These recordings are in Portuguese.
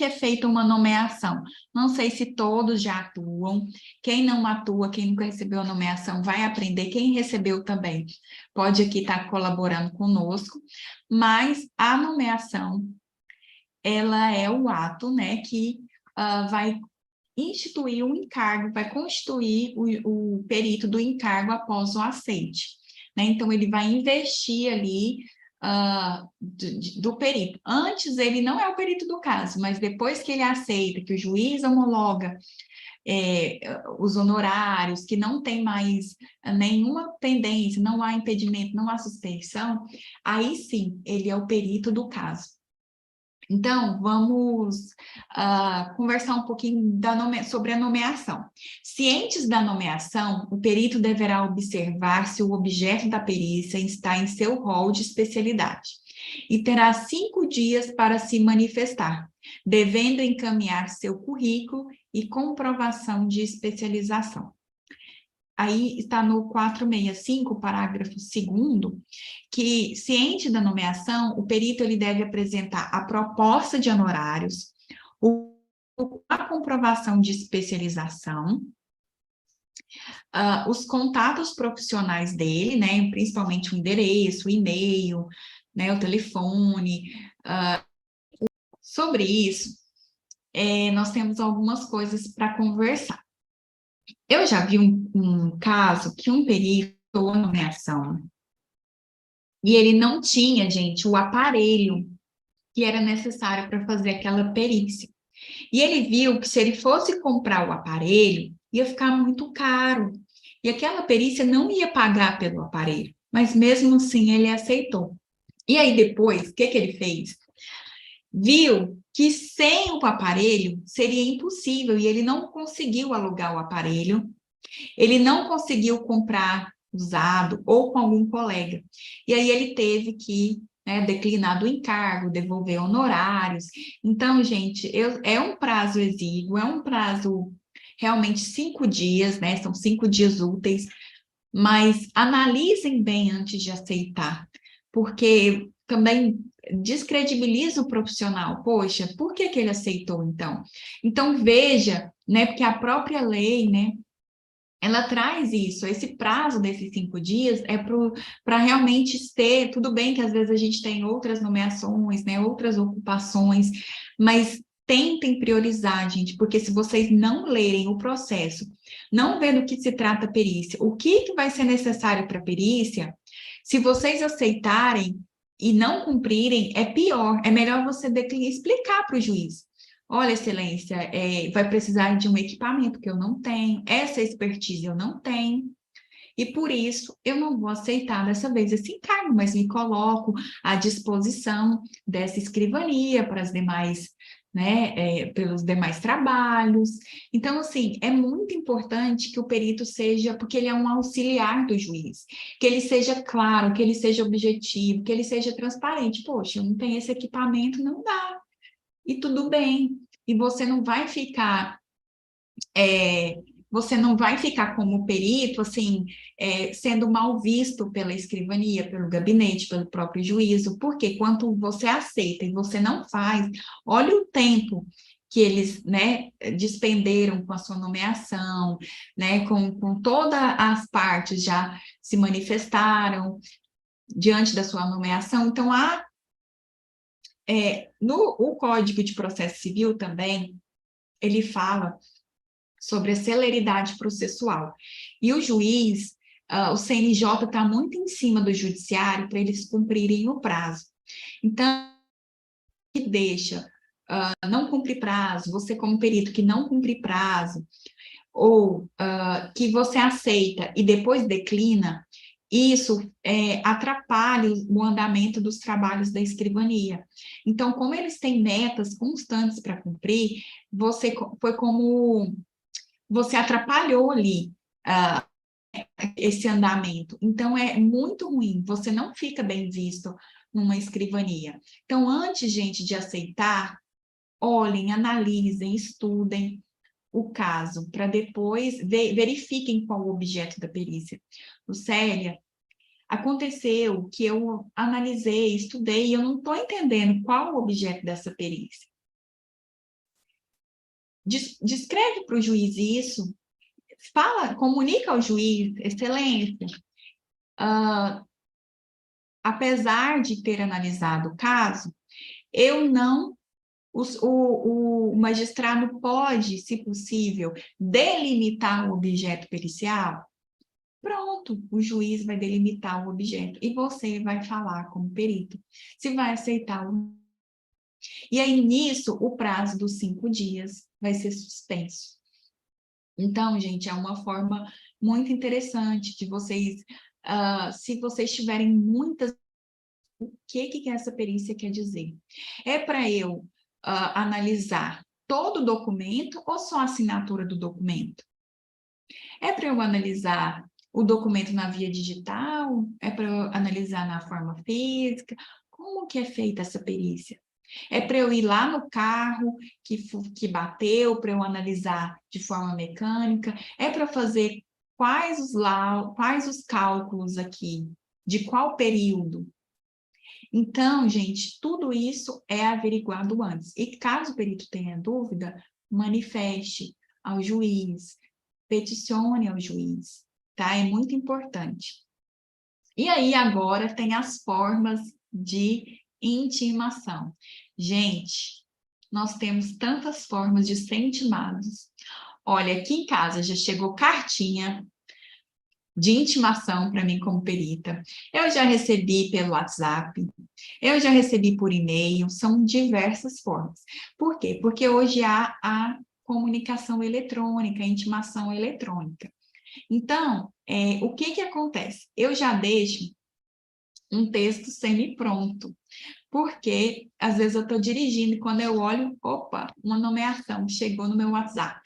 que é feita uma nomeação? Não sei se todos já atuam. Quem não atua, quem nunca recebeu a nomeação, vai aprender. Quem recebeu também pode aqui estar colaborando conosco. Mas a nomeação, ela é o ato, né, que vai instituir um encargo, vai constituir o perito do encargo após o aceite, né? Então, ele vai investir ali do perito. Antes, ele não é o perito do caso, mas depois que ele aceita, que o juiz homologa os honorários, que não tem mais nenhuma pendência, não há impedimento, não há suspeição, aí sim, ele é o perito do caso. Então, vamos conversar um pouquinho sobre a nomeação. Cientes da nomeação, o perito deverá observar se o objeto da perícia está em seu rol de especialidade e terá 5 dias para se manifestar, devendo encaminhar seu currículo e comprovação de especialização. Aí está no 465, parágrafo 2º, que, ciente da nomeação, o perito ele deve apresentar a proposta de honorários, a comprovação de especialização, os contatos profissionais dele, né, principalmente o endereço, o e-mail, né, o telefone. Sobre isso, nós temos algumas coisas para conversar. Eu já vi um caso que um perito a nomeação e ele não tinha, gente, o aparelho que era necessário para fazer aquela perícia. E ele viu que se ele fosse comprar o aparelho, ia ficar muito caro. E aquela perícia não ia pagar pelo aparelho. Mas mesmo assim ele aceitou. E aí depois, o que ele fez? Viu que sem o aparelho seria impossível e ele não conseguiu alugar o aparelho, ele não conseguiu comprar usado ou com algum colega. E aí ele teve que declinar do encargo, devolver honorários. Então, gente, é um prazo exíguo, é um prazo realmente 5 dias, né? São 5 dias úteis, mas analisem bem antes de aceitar, porque também descredibiliza o profissional. Poxa, por que ele aceitou então? Então veja, né? Porque a própria lei, né? Ela traz isso, esse prazo desses 5 dias é para realmente ter, tudo bem que às vezes a gente tem outras nomeações, né, outras ocupações, mas tentem priorizar, gente, porque se vocês não lerem o processo, não ver do que se trata a perícia, o que vai ser necessário para a perícia, se vocês aceitarem e não cumprirem, é pior, é melhor você explicar para o juiz. Olha, excelência, vai precisar de um equipamento que eu não tenho, essa expertise eu não tenho, e por isso eu não vou aceitar dessa vez esse encargo, mas me coloco à disposição dessa escrivania para as demais, né, pelos demais trabalhos. Então, assim, é muito importante que o perito seja, porque ele é um auxiliar do juiz, que ele seja claro, que ele seja objetivo, que ele seja transparente. Poxa, eu não tenho esse equipamento, não dá. E tudo bem. E você não vai ficar como perito, assim, sendo mal visto pela escrivania, pelo gabinete, pelo próprio juízo, porque quando você aceita e você não faz, olha o tempo que eles, né, despenderam com a sua nomeação, né, com todas as partes já se manifestaram diante da sua nomeação. Então, o Código de Processo Civil também, ele fala sobre a celeridade processual. E o juiz, o CNJ está muito em cima do judiciário para eles cumprirem o prazo. Então, que deixa, não cumprir prazo, você como perito que não cumprir prazo, ou que você aceita e depois declina, isso atrapalha o andamento dos trabalhos da escrivania. Então, como eles têm metas constantes para cumprir, foi como você atrapalhou ali esse andamento. Então, é muito ruim, você não fica bem visto numa escrivania. Então, antes, gente, de aceitar, olhem, analisem, estudem o caso, para depois verifiquem qual o objeto da perícia. Lucélia, aconteceu que eu analisei, estudei, e eu não estou entendendo qual o objeto dessa perícia. descreve para o juiz isso, fala, comunica ao juiz, excelência, apesar de ter analisado o caso, eu não, o magistrado pode, se possível, delimitar o objeto pericial. Pronto, o juiz vai delimitar o objeto e você vai falar como perito se vai aceitar ou não. E aí, nisso, o prazo dos 5 dias vai ser suspenso. Então, gente, é uma forma muito interessante de vocês, se vocês tiverem muitas... O que essa perícia quer dizer? É para eu analisar todo o documento ou só a assinatura do documento? É para eu analisar o documento na via digital? É para eu analisar na forma física? Como que é feita essa perícia? É para eu ir lá no carro que bateu, para eu analisar de forma mecânica? É para fazer quais os cálculos aqui? De qual período? Então, gente, tudo isso é averiguado antes. E caso o perito tenha dúvida, manifeste ao juiz, peticione ao juiz, tá? É muito importante. E aí, agora, tem as formas de intimação. Gente, nós temos tantas formas de ser intimados. Olha, aqui em casa já chegou cartinha de intimação para mim como perita. Eu já recebi pelo WhatsApp, eu já recebi por e-mail, são diversas formas. Por quê? Porque hoje há a comunicação eletrônica, a intimação eletrônica. Então, o que acontece? Eu já deixo um texto semi-pronto, porque às vezes eu estou dirigindo e quando eu olho, opa, uma nomeação chegou no meu WhatsApp.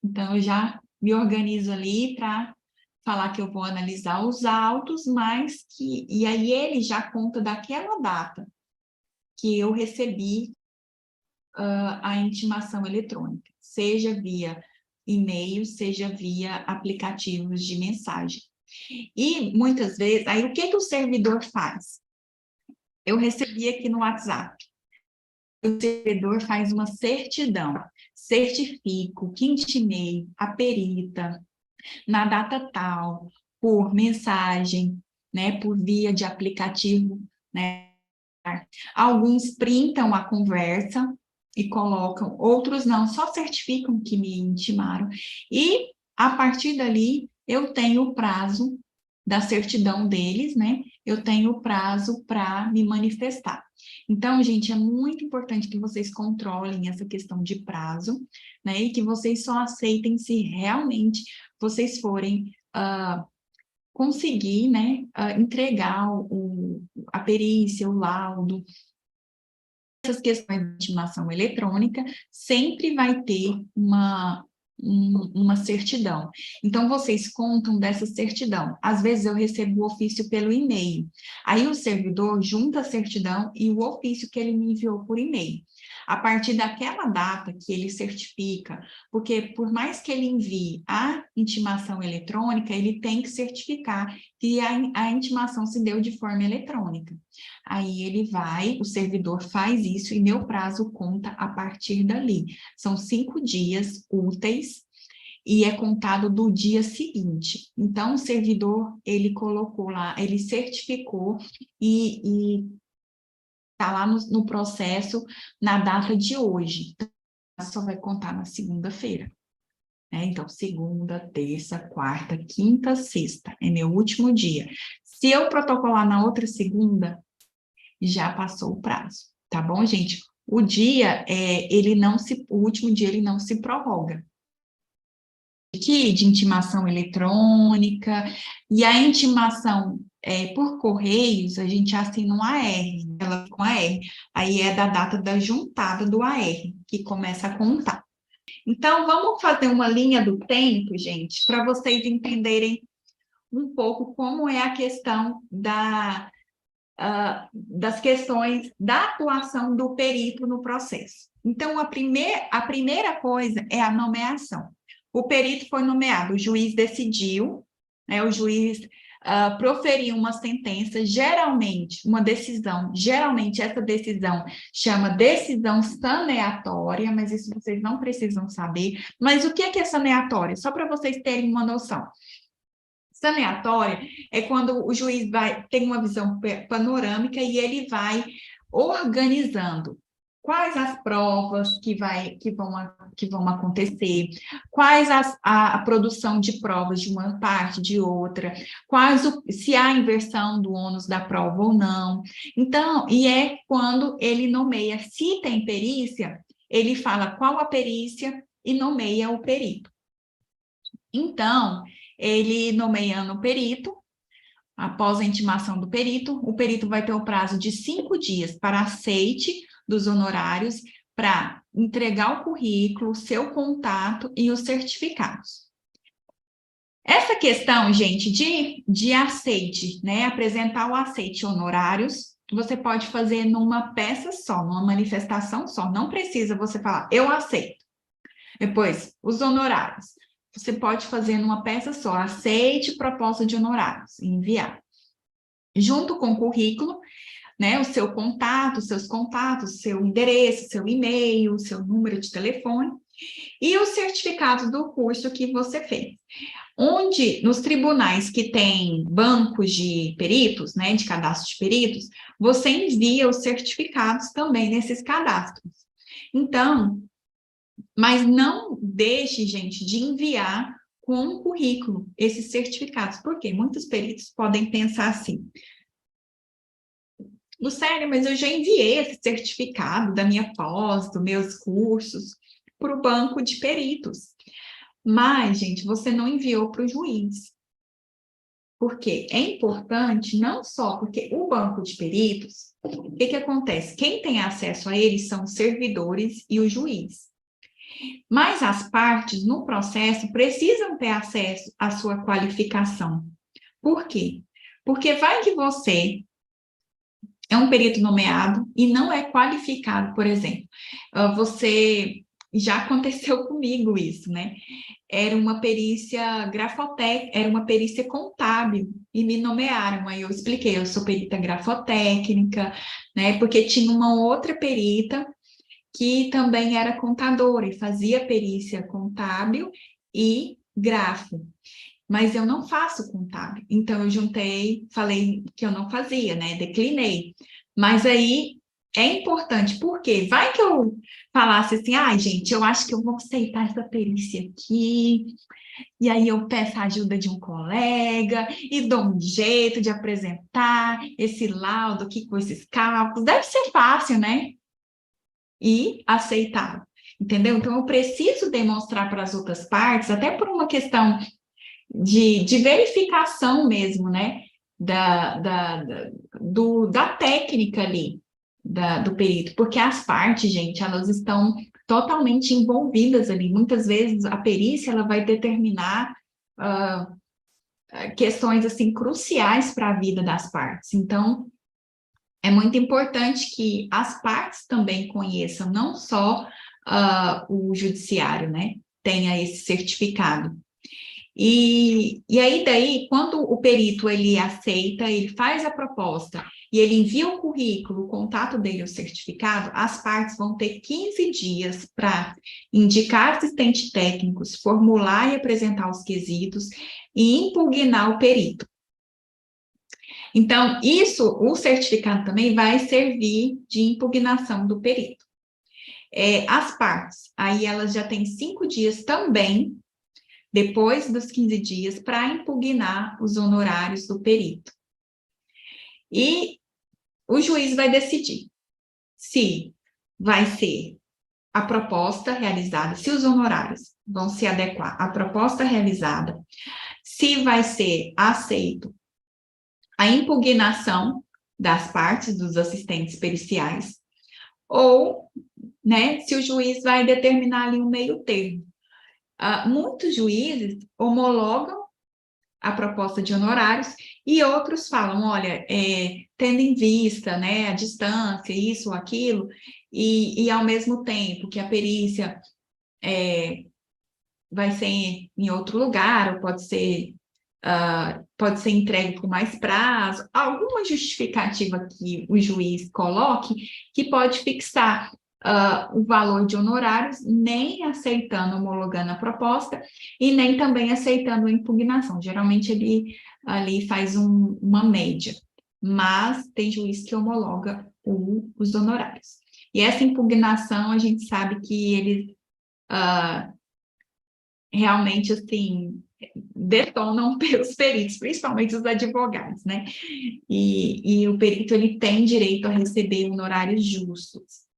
Então, eu já me organizo ali para falar que eu vou analisar os autos, mas que... E aí ele já conta daquela data que eu recebi a intimação eletrônica, seja via e-mail, seja via aplicativos de mensagem. E muitas vezes, aí o que o servidor faz? Eu recebi aqui no WhatsApp. O servidor faz uma certidão, certifico que intimei a perita na data tal, por mensagem, né, por via de aplicativo, né? Alguns printam a conversa e colocam, outros não, só certificam que me intimaram. E, a partir dali, eu tenho o prazo da certidão deles, né? Eu tenho o prazo para me manifestar. Então, gente, é muito importante que vocês controlem essa questão de prazo, né? E que vocês só aceitem se realmente vocês forem conseguir, né, entregar a perícia, o laudo. Essas questões de intimação eletrônica sempre vai ter uma certidão. Então, vocês contam dessa certidão. Às vezes, eu recebo o ofício pelo e-mail. Aí, o servidor junta a certidão e o ofício que ele me enviou por e-mail. A partir daquela data que ele certifica, porque por mais que ele envie a intimação eletrônica, ele tem que certificar que a intimação se deu de forma eletrônica. Aí ele vai, o servidor faz isso e meu prazo conta a partir dali. São 5 dias úteis e é contado do dia seguinte. Então, o servidor, ele colocou lá, ele certificou e está lá no processo na data de hoje. Então, só vai contar na segunda-feira. Então, segunda, terça, quarta, quinta, sexta. É meu último dia. Se eu protocolar na outra segunda, já passou o prazo, tá bom, gente? O dia, o último dia ele não se prorroga. Aqui de intimação eletrônica, e a intimação por correios, a gente assina um AR, ela com AR, aí é da data da juntada do AR, que começa a contar. Então, vamos fazer uma linha do tempo, gente, para vocês entenderem um pouco como é a questão das questões da atuação do perito no processo. Então, a primeira coisa é a nomeação. O perito foi nomeado, o juiz decidiu, né, o juiz proferir uma sentença, geralmente, uma decisão, geralmente essa decisão chama decisão saneatória, mas isso vocês não precisam saber. Mas o que é saneatória? Só para vocês terem uma noção. Saneatória é quando o juiz tem uma visão panorâmica e ele vai organizando quais as provas que vão acontecer, quais a produção de provas de uma parte, de outra, se há inversão do ônus da prova ou não. Então, e é quando ele nomeia, se tem perícia, ele fala qual a perícia e nomeia o perito. Então, ele nomeando o perito, após a intimação do perito, o perito vai ter o prazo de 5 dias para aceite dos honorários, para entregar o currículo, seu contato e os certificados. Essa questão, gente, de aceite, né, apresentar o aceite honorários, você pode fazer numa peça só, numa manifestação só, não precisa você falar, eu aceito. Depois, os honorários. Você pode fazer numa peça só, aceite proposta de honorários e enviar. Junto com o currículo, né, o seu contato, seus contatos, seu endereço, seu e-mail, seu número de telefone e os certificados do curso que você fez. Onde, nos tribunais que tem bancos de peritos, né, de cadastro de peritos, você envia os certificados também nesses cadastros. Então, mas não deixe, gente, de enviar com o currículo esses certificados, porque muitos peritos podem pensar assim, Lucélia, mas eu já enviei esse certificado da minha pós, dos meus cursos, para o banco de peritos. Mas, gente, você não enviou para o juiz. Por quê? É importante, não só porque o banco de peritos, o que acontece? Quem tem acesso a eles são os servidores e o juiz. Mas as partes no processo precisam ter acesso à sua qualificação. Por quê? Porque vai que você é um perito nomeado e não é qualificado, por exemplo. Já aconteceu comigo isso, né? Era uma perícia grafotécnica, era uma perícia contábil, e me nomearam. Aí eu expliquei, eu sou perita grafotécnica, né? Porque tinha uma outra perita que também era contadora e fazia perícia contábil e grafo. Mas eu não faço contábil. Então, eu juntei, falei que eu não fazia, né? Declinei. Mas aí é importante, porque vai que eu falasse assim, ai, gente, eu acho que eu vou aceitar essa perícia aqui, e aí eu peço a ajuda de um colega e dou um jeito de apresentar esse laudo aqui com esses cálculos. Deve ser fácil, né? E aceitável, entendeu? Então, eu preciso demonstrar para as outras partes, até por uma questão de verificação mesmo, né? Da técnica ali, do perito, porque as partes, gente, elas estão totalmente envolvidas ali. Muitas vezes a perícia ela vai determinar questões assim cruciais para a vida das partes. Então, é muito importante que as partes também conheçam, não só o judiciário, né? Tenha esse certificado. E aí, daí, quando o perito ele aceita, ele faz a proposta e ele envia o currículo, o contato dele, o certificado, as partes vão ter 15 dias para indicar assistentes técnicos, formular e apresentar os quesitos e impugnar o perito. Então, o certificado também vai servir de impugnação do perito. As partes, aí elas já têm 5 dias também, depois dos 15 dias, para impugnar os honorários do perito. E o juiz vai decidir se vai ser a proposta realizada, se os honorários vão se adequar à proposta realizada, se vai ser aceito a impugnação das partes dos assistentes periciais, ou, né, se o juiz vai determinar ali um meio termo. Muitos juízes homologam a proposta de honorários e outros falam, olha, tendo em vista, né, a distância, isso ou aquilo, e ao mesmo tempo que a perícia vai ser em outro lugar, ou pode ser pode ser entregue com mais prazo, alguma justificativa que o juiz coloque que pode fixar o valor de honorários, nem aceitando, homologando a proposta e nem também aceitando a impugnação. Geralmente ele ali faz uma média, mas tem juiz que homologa os honorários. E essa impugnação, a gente sabe que ele realmente, assim, detonam pelos peritos, principalmente os advogados, né? E o perito, ele tem direito a receber honorários justos.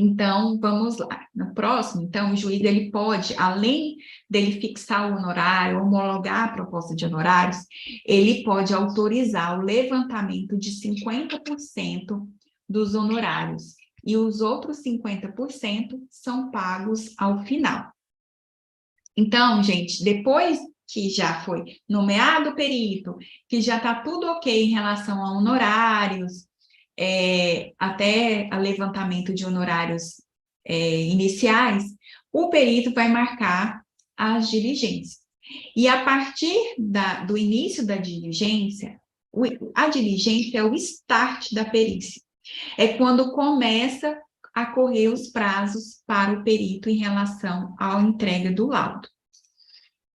Então, vamos lá. No próximo, então, o juiz, ele pode, além dele fixar o honorário, homologar a proposta de honorários, ele pode autorizar o levantamento de 50% dos honorários, e os outros 50% são pagos ao final. Então, gente, depois que já foi nomeado o perito, que já está tudo ok em relação a honorários, até a levantamento de honorários iniciais, o perito vai marcar as diligências. E a partir do início da diligência, a diligência é o start da perícia. É quando começa a correr os prazos para o perito em relação à entrega do laudo.